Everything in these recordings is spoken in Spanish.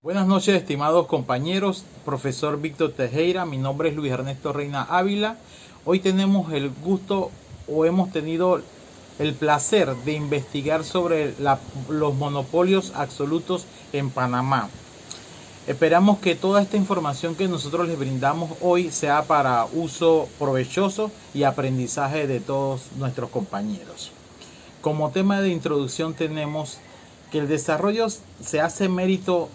Buenas noches, estimados compañeros, profesor Víctor Tejera, mi nombre es Luis Ernesto Reina Ávila. Hoy tenemos el gusto o hemos tenido el placer de investigar sobre los monopolios absolutos en Panamá. Esperamos que toda esta información que nosotros les brindamos hoy sea para uso provechoso y aprendizaje de todos nuestros compañeros. Como tema de introducción tenemos que el desarrollo se hace mérito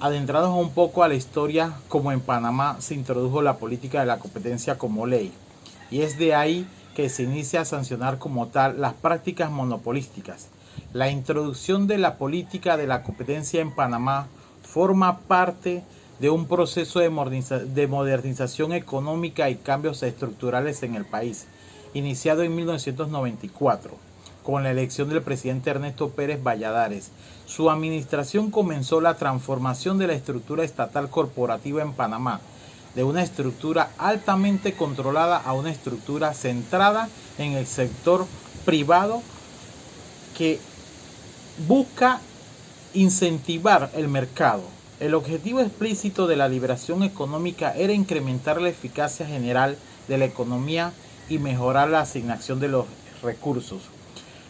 adentrados un poco a la historia como en Panamá se introdujo la política de la competencia como ley. Y es de ahí que se inicia a sancionar como tal las prácticas monopolísticas. La introducción de la política de la competencia en Panamá forma parte de un proceso de modernización económica y cambios estructurales en el país, iniciado en 1994. Con la elección del presidente Ernesto Pérez Valladares. Su administración comenzó la transformación de la estructura estatal corporativa en Panamá, de una estructura altamente controlada a una estructura centrada en el sector privado que busca incentivar el mercado. El objetivo explícito de la liberación económica era incrementar la eficacia general de la economía y mejorar la asignación de los recursos.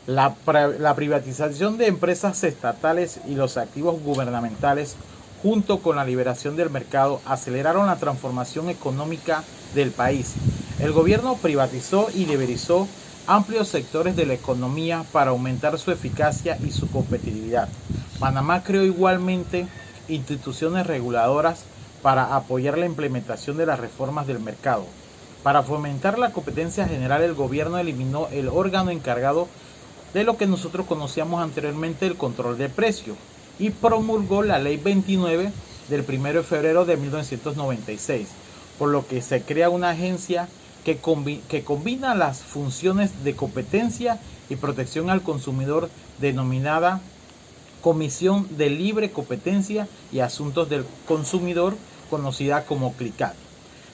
La privatización de empresas estatales y los activos gubernamentales, junto con la liberación del mercado, aceleraron la transformación económica del país. El gobierno privatizó y liberalizó amplios sectores de la economía para aumentar su eficacia y su competitividad. Panamá creó igualmente instituciones reguladoras para apoyar la implementación de las reformas del mercado. Para fomentar la competencia general, el gobierno eliminó el órgano encargado de lo que nosotros conocíamos anteriormente, el control de precios, y promulgó la ley 29 del 1 de febrero de 1996, por lo que se crea una agencia que combina las funciones de competencia y protección al consumidor, denominada Comisión de Libre Competencia y Asuntos del Consumidor, conocida como CLICAT,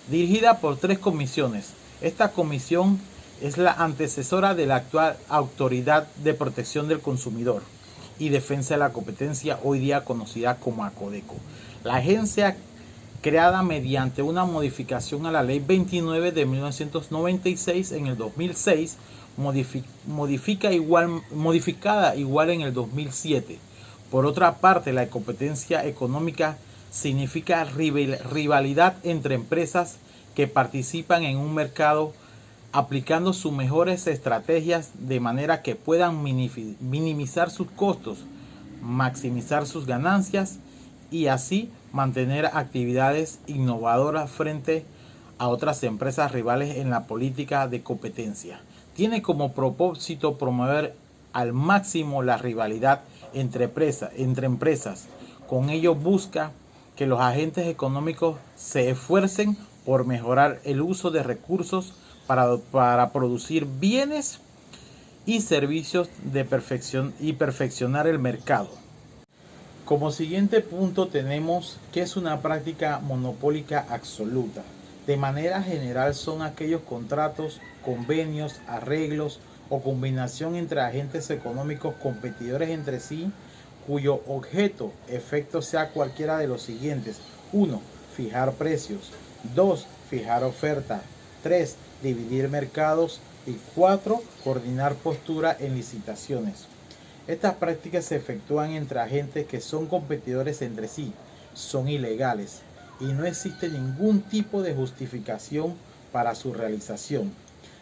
dirigida por 3 comisiones. Esta comisión es la antecesora de la actual Autoridad de Protección del Consumidor y Defensa de la Competencia, hoy día conocida como ACODECO. La agencia, creada mediante una modificación a la Ley 29 de 1996 en el 2006, modificada igual en el 2007. Por otra parte, la competencia económica significa rivalidad entre empresas que participan en un mercado aplicando sus mejores estrategias de manera que puedan minimizar sus costos, maximizar sus ganancias y así mantener actividades innovadoras frente a otras empresas rivales en la política de competencia. Tiene como propósito promover al máximo la rivalidad entre empresas. Con ello busca que los agentes económicos se esfuercen por mejorar el uso de recursos para producir bienes y servicios y perfeccionar el mercado. Como siguiente punto tenemos que es una práctica monopólica absoluta. De manera general son aquellos contratos, convenios, arreglos o combinación entre agentes económicos competidores entre sí, cuyo efecto sea cualquiera de los siguientes: 1. Fijar precios. 2. Fijar oferta. 3. Dividir mercados. Y 4. Coordinar postura en licitaciones. Estas prácticas se efectúan entre agentes que son competidores entre sí, son ilegales y no existe ningún tipo de justificación para su realización,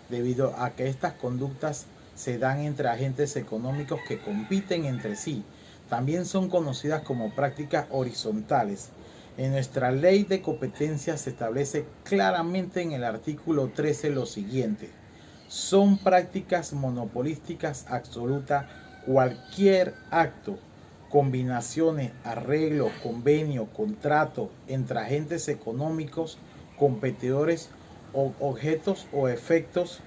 debido a que estas conductas se dan entre agentes económicos que compiten entre sí. También son conocidas como prácticas horizontales. En nuestra ley de competencia se establece claramente en el artículo 13 lo siguiente: son prácticas monopolísticas absolutas cualquier acto, combinaciones, arreglo, convenio, contrato entre agentes económicos, competidores o objetos o efectos,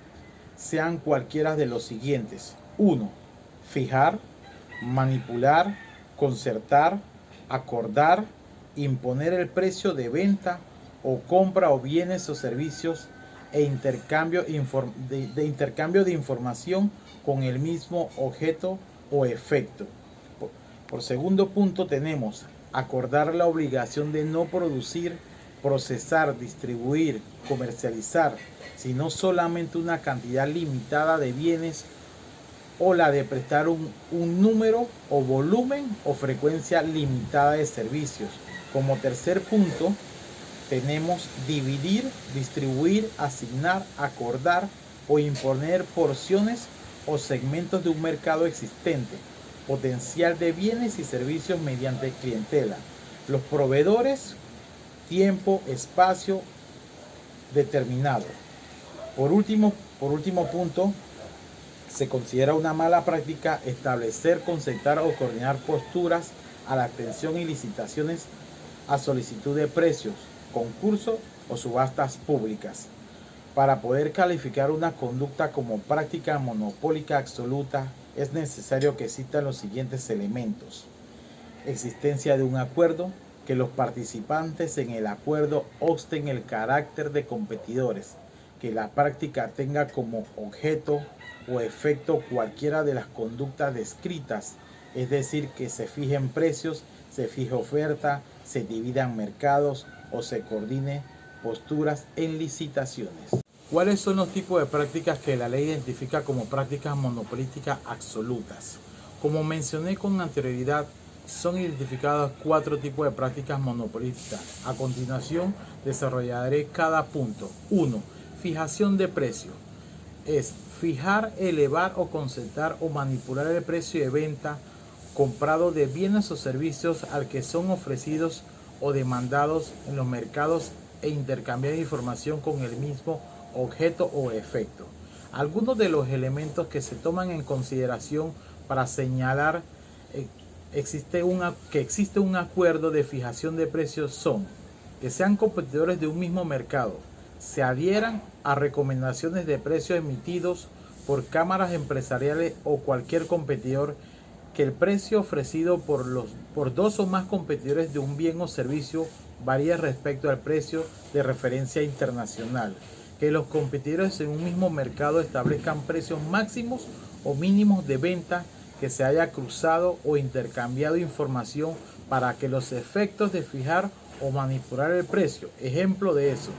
sean cualquiera de los siguientes: 1. Fijar, manipular, concertar, acordar, imponer el precio de venta o compra o bienes o servicios e intercambio de información con el mismo objeto o efecto. Por segundo punto tenemos acordar la obligación de no producir, procesar, distribuir, comercializar, sino solamente una cantidad limitada de bienes, o la de prestar un número o volumen o frecuencia limitada de servicios. Como tercer punto, tenemos dividir, distribuir, asignar, acordar o imponer porciones o segmentos de un mercado existente, potencial de bienes y servicios mediante clientela. Los proveedores, tiempo, espacio determinado. Por último punto, se considera una mala práctica establecer, concertar o coordinar posturas a la atención y licitaciones a solicitud de precios, concursos o subastas públicas. Para poder calificar una conducta como práctica monopólica absoluta, es necesario que existan los siguientes elementos: existencia de un acuerdo, que los participantes en el acuerdo obsten el carácter de competidores, que la práctica tenga como objeto o efecto cualquiera de las conductas descritas, es decir, que se fijen precios, se fije oferta, se dividan mercados o se coordine posturas en licitaciones. ¿Cuáles son los tipos de prácticas que la ley identifica como prácticas monopolísticas absolutas? Como mencioné con anterioridad, son identificados 4 tipos de prácticas monopolísticas. A continuación, desarrollaré cada punto. 1. Fijación de precio. Es fijar, elevar o concertar o manipular el precio de venta comprado de bienes o servicios al que son ofrecidos o demandados en los mercados e intercambiar información con el mismo objeto o efecto. Algunos de los elementos que se toman en consideración para señalar que existe un acuerdo de fijación de precios son que sean competidores de un mismo mercado, se adhieran a recomendaciones de precios emitidos por cámaras empresariales o cualquier competidor, que el precio ofrecido por dos o más competidores de un bien o servicio varía respecto al precio de referencia internacional, que los competidores en un mismo mercado establezcan precios máximos o mínimos de venta, que se haya cruzado o intercambiado información para que los efectos de fijar o manipular el precio. Ejemplo de eso.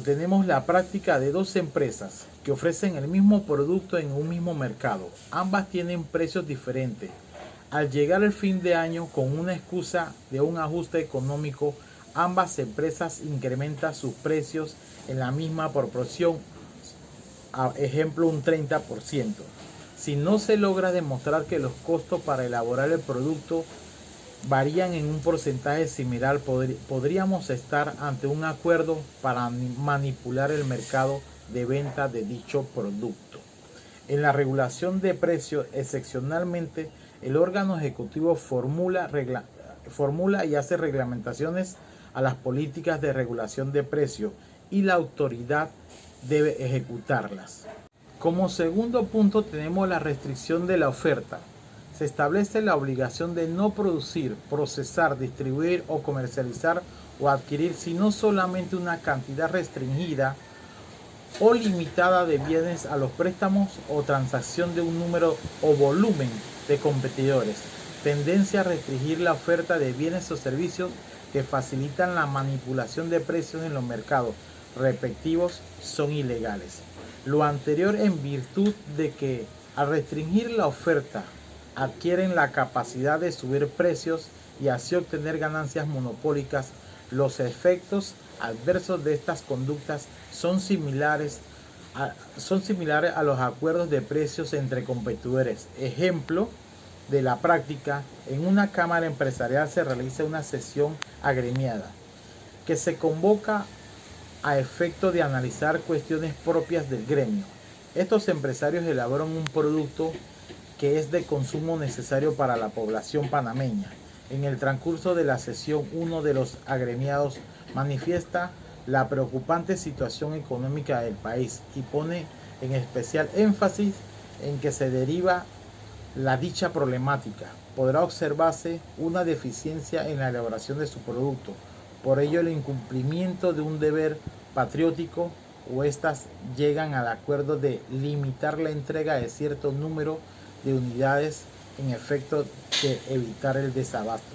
Tenemos la práctica de dos empresas que ofrecen el mismo producto en un mismo mercado. Ambas tienen precios diferentes. Al llegar el fin de año, con una excusa de un ajuste económico, ambas empresas incrementan sus precios en la misma proporción, ejemplo un 30%. Si no se logra demostrar que los costos para elaborar el producto varían en un porcentaje similar, podríamos estar ante un acuerdo para manipular el mercado de venta de dicho producto. En la regulación de precios, excepcionalmente, el órgano ejecutivo formula y hace reglamentaciones a las políticas de regulación de precios y la autoridad debe ejecutarlas. Como segundo punto tenemos la restricción de la oferta. Se establece la obligación de no producir, procesar, distribuir o comercializar o adquirir sino solamente una cantidad restringida o limitada de bienes a los préstamos o transacción de un número o volumen de competidores. Tendencia a restringir la oferta de bienes o servicios que facilitan la manipulación de precios en los mercados respectivos son ilegales. Lo anterior en virtud de que al restringir la oferta adquieren la capacidad de subir precios y así obtener ganancias monopólicas. Los efectos adversos de estas conductas son similares a los acuerdos de precios entre competidores. Ejemplo de la práctica: en una cámara empresarial se realiza una sesión agremiada que se convoca a efecto de analizar cuestiones propias del gremio. Estos empresarios elaboran un producto que es de consumo necesario para la población panameña. En el transcurso de la sesión, uno de los agremiados manifiesta la preocupante situación económica del país y pone en especial énfasis en que se deriva la dicha problemática. Podrá observarse una deficiencia en la elaboración de su producto. Por ello, el incumplimiento de un deber patriótico o estas llegan al acuerdo de limitar la entrega de cierto número de unidades en efecto de evitar el desabasto.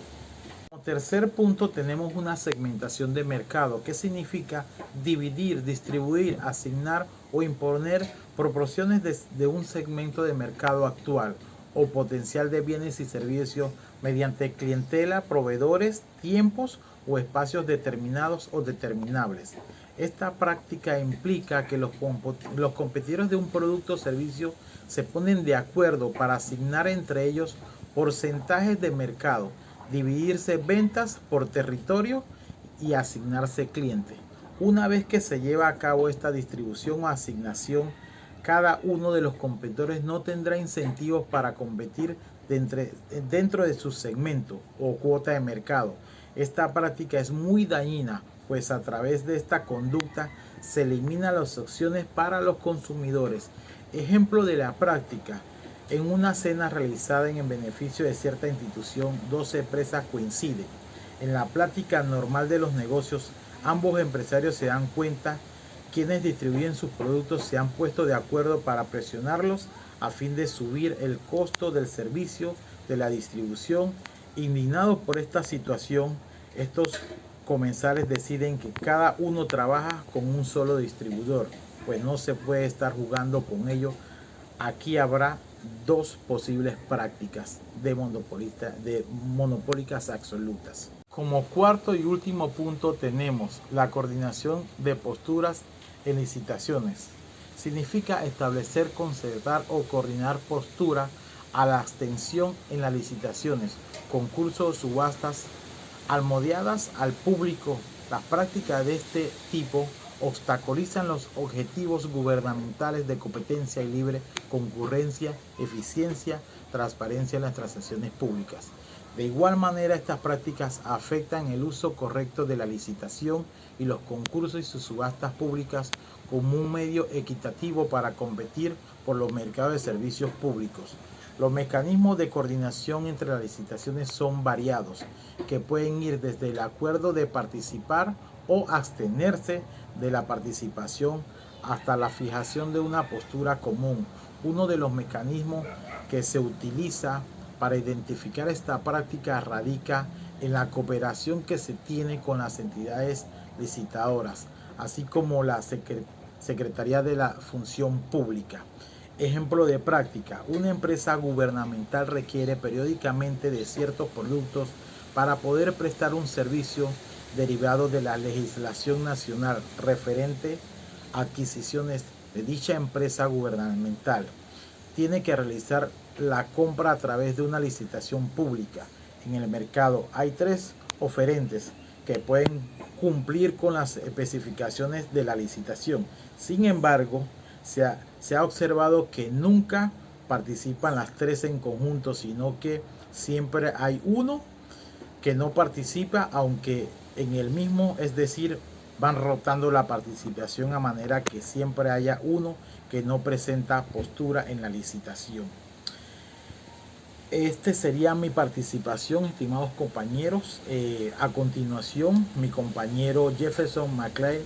Como tercer punto tenemos una segmentación de mercado, que significa dividir, distribuir, asignar o imponer proporciones de un segmento de mercado actual o potencial de bienes y servicios mediante clientela, proveedores, tiempos o espacios determinados o determinables. Esta práctica implica que los competidores de un producto o servicio se ponen de acuerdo para asignar entre ellos porcentajes de mercado, dividirse ventas por territorio y asignarse cliente. Una vez que se lleva a cabo esta distribución o asignación, cada uno de los competidores no tendrá incentivos para competir dentro de su segmento o cuota de mercado. Esta práctica es muy dañina, pues a través de esta conducta se eliminan las opciones para los consumidores. Ejemplo de la práctica: en una cena realizada en beneficio de cierta institución, dos empresas coinciden. En la plática normal de los negocios, ambos empresarios se dan cuenta quienes distribuyen sus productos se han puesto de acuerdo para presionarlos a fin de subir el costo del servicio de la distribución. Indignados por esta situación, estos comensales deciden que cada uno trabaja con un solo distribuidor, pues no se puede estar jugando con ello. Aquí habrá dos posibles prácticas de monopólicas absolutas. Como cuarto y último punto tenemos la coordinación de posturas en licitaciones. Significa establecer, concertar o coordinar postura a la abstención en las licitaciones, concursos, subastas, almodeadas al público. Las prácticas de este tipo obstaculizan los objetivos gubernamentales de competencia y libre concurrencia, eficiencia, transparencia en las transacciones públicas. De igual manera, estas prácticas afectan el uso correcto de la licitación y los concursos y sus subastas públicas como un medio equitativo para competir por los mercados de servicios públicos. Los mecanismos de coordinación entre las licitaciones son variados, que pueden ir desde el acuerdo de participar o abstenerse de la participación hasta la fijación de una postura común. Uno de los mecanismos que se utiliza para identificar esta práctica radica en la cooperación que se tiene con las entidades licitadoras, así como la Secretaría de la Función Pública. Ejemplo de práctica: una empresa gubernamental requiere periódicamente de ciertos productos para poder prestar un servicio derivado de la legislación nacional referente a adquisiciones de dicha empresa gubernamental. Tiene que realizar la compra a través de una licitación pública. En el mercado hay tres oferentes que pueden cumplir con las especificaciones de la licitación. Sin embargo, se ha observado que nunca participan las tres en conjunto, sino que siempre hay uno que no participa, aunque en el mismo, es decir, van rotando la participación a manera que siempre haya uno que no presenta postura en la licitación. Este sería mi participación, estimados compañeros. A continuación, mi compañero Jefferson McLean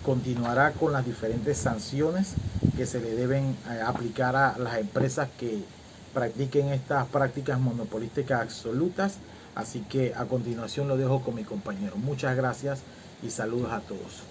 continuará con las diferentes sanciones que se le deben aplicar a las empresas que practiquen estas prácticas monopolísticas absolutas. Así que a continuación lo dejo con mi compañero. Muchas gracias y saludos a todos.